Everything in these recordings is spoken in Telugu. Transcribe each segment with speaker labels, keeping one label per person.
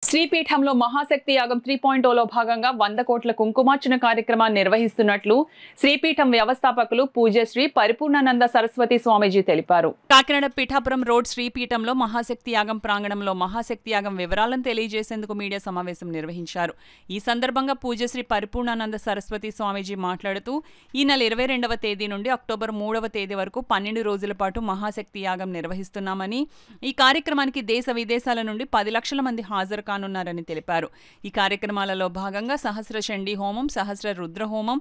Speaker 1: శ్రీపీఠంలో మహాశక్తి యాగం 3.0లో భాగంగా 100 కోట్ల కుంకుమార్చన కార్యక్రమాన్ని నిర్వహిస్తున్నట్లు శ్రీపీఠం వ్యవస్థాపకులు పూజ్యశ్రీ పరిపూర్ణానంద సరస్వతి స్వామీజీ తెలిపారు. కాకినాడ పీఠాపురం రోడ్ శ్రీపీఠంలో మహాశక్తి యాగం ప్రాంగణంలో మహాశక్తి యాగం వివరాలను తెలియజేసేందుకు మీడియా సమావేశం నిర్వహించారు. ఈ సందర్భంగా పూజ్యశ్రీ పరిపూర్ణానంద సరస్వతి స్వామీజీ మాట్లాడుతూ ఈ నెల 22వ తేదీ నుండి అక్టోబర్ 3వ తేదీ వరకు 12 రోజుల పాటు మహాశక్తి యాగం నిర్వహిస్తున్నామని, ఈ కార్యక్రమానికి దేశ విదేశాల నుండి 10 లక్షల మంది హాజరు కానున్నారని తెలిపారు. ఈ కార్యక్రమాలలో భాగంగా సహస్ర చండీ హోమం, సహస్ర రుద్ర హోమం,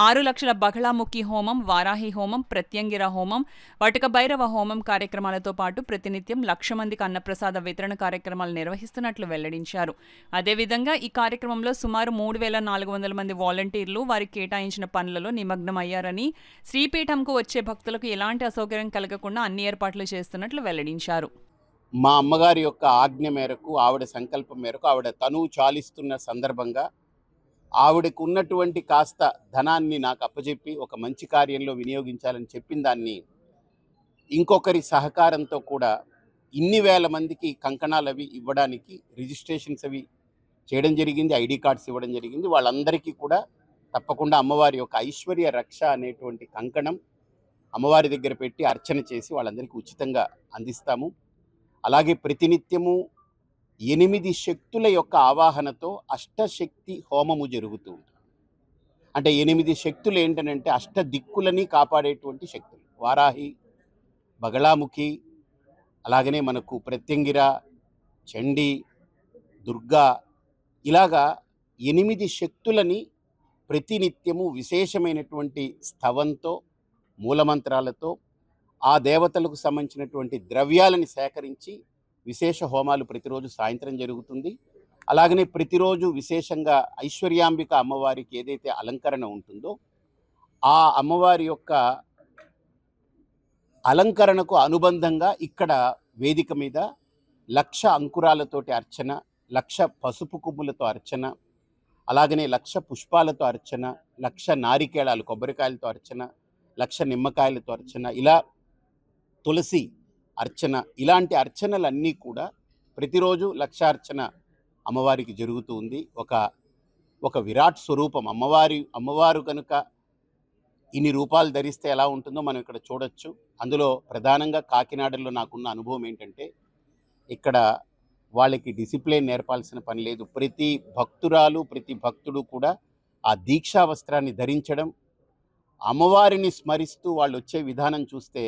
Speaker 1: 6 లక్షల బగళాముఖి హోమం, వారాహి హోమం, ప్రత్యంగిర హోమం, వటక భైరవ హోమం కార్యక్రమాలతో పాటు ప్రతినిత్యం 1,00,000 మందికి అన్నప్రసాద వితరణ కార్యక్రమాలు నిర్వహిస్తున్నట్లు వెల్లడించారు. అదేవిధంగా ఈ కార్యక్రమంలో సుమారు 3,400 మంది వాలంటీర్లు వారికి కేటాయించిన పనులలో నిమగ్నమయ్యారని, శ్రీపీఠంకు వచ్చే భక్తులకు ఎలాంటి అసౌకర్యం కలగకుండా అన్ని ఏర్పాట్లు చేస్తున్నట్లు వెల్లడించారు.
Speaker 2: మా అమ్మగారి యొక్క ఆజ్ఞ మేరకు, ఆవిడ సంకల్పం మేరకు, ఆవిడ తనువు చాలిస్తున్న సందర్భంగా ఆవిడకు ఉన్నటువంటి కాస్త ధనాన్ని నాకు అప్పచెప్పి ఒక మంచి కార్యంలో వినియోగించాలని చెప్పిన దాన్ని ఇంకొకరి సహకారంతో కూడా ఇన్ని వేల మందికి కంకణాలు అవి ఇవ్వడానికి రిజిస్ట్రేషన్స్ అవి చేయడం జరిగింది, ఐడి కార్డ్స్ ఇవ్వడం జరిగింది. వాళ్ళందరికీ కూడా తప్పకుండా అమ్మవారి యొక్క ఐశ్వర్య రక్ష అనేటువంటి కంకణం అమ్మవారి దగ్గర పెట్టి అర్చన చేసి వాళ్ళందరికీ ఉచితంగా అందిస్తాము. అలాగే ప్రతినిత్యము 8 శక్తుల యొక్క ఆవాహనతో అష్టశక్తి హోమము జరుగుతూ ఉంటుంది. అంటే 8 శక్తులు ఏంటనంటే అష్ట దిక్కులని కాపాడేటువంటి శక్తులు. వారాహి, బగళాముఖి, అలాగనే మనకు ప్రత్యంగిర, చండీ, దుర్గా, ఇలాగా 8 శక్తులని ప్రతినిత్యము విశేషమైనటువంటి స్థవంతో, మూలమంత్రాలతో ఆ దేవతలకు సంబంధించినటువంటి ద్రవ్యాలని సేకరించి విశేష హోమాలు ప్రతిరోజు సాయంత్రం జరుగుతుంది. అలాగనే ప్రతిరోజు విశేషంగా ఐశ్వర్యాంబిక అమ్మవారికి ఏదైతే అలంకరణ ఉంటుందో ఆ అమ్మవారి యొక్క అలంకరణకు అనుబంధంగా ఇక్కడ వేదిక మీద 1,00,000 అంకురాలతోటి అర్చన, 1,00,000 పసుపు కొమ్ములతో అర్చన, అలాగనే 1,00,000 పుష్పాలతో అర్చన, 1,00,000 నారికేళాలు కొబ్బరికాయలతో అర్చన, 1,00,000 నిమ్మకాయలతో అర్చన, ఇలా తులసి అర్చన, ఇలాంటి అర్చనలన్నీ కూడా ప్రతిరోజు 1,00,000 అర్చన అమ్మవారికి జరుగుతూ ఉంది. ఒక విరాట్ స్వరూపం అమ్మవారు కనుక ఇన్ని రూపాలు ధరిస్తే ఎలా ఉంటుందో మనం ఇక్కడ చూడొచ్చు. అందులో ప్రధానంగా కాకినాడలో నాకున్న అనుభవం ఏంటంటే ఇక్కడ వాళ్ళకి డిసిప్లిన్ నేర్పాల్సిన పని లేదు. ప్రతి భక్తురాలు, ప్రతి భక్తుడు కూడా ఆ దీక్షా వస్త్రాన్ని ధరించడం, అమ్మవారిని స్మరిస్తూ వాళ్ళు వచ్చే విధానం చూస్తే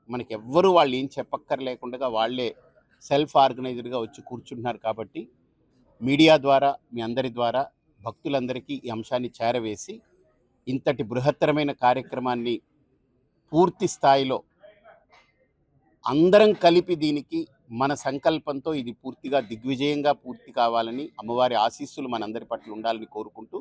Speaker 2: మనకి ఎవ్వరూ వాళ్ళు ఏం చెప్పక్కర్లేకుండా వాళ్ళే సెల్ఫ్ ఆర్గనైజ్డ్గా వచ్చి కూర్చుంటున్నారు. కాబట్టి మీడియా ద్వారా, మీ అందరి ద్వారా భక్తులందరికీ ఈ అంశాన్ని చేరవేసి ఇంతటి బృహత్తరమైన కార్యక్రమాన్ని పూర్తి స్థాయిలో అందరం కలిపి దీనికి మన సంకల్పంతో ఇది పూర్తిగా దిగ్విజయంగా పూర్తి కావాలని, అమ్మవారి ఆశీస్సులు మనందరి పట్ల ఉండాలని కోరుకుంటూ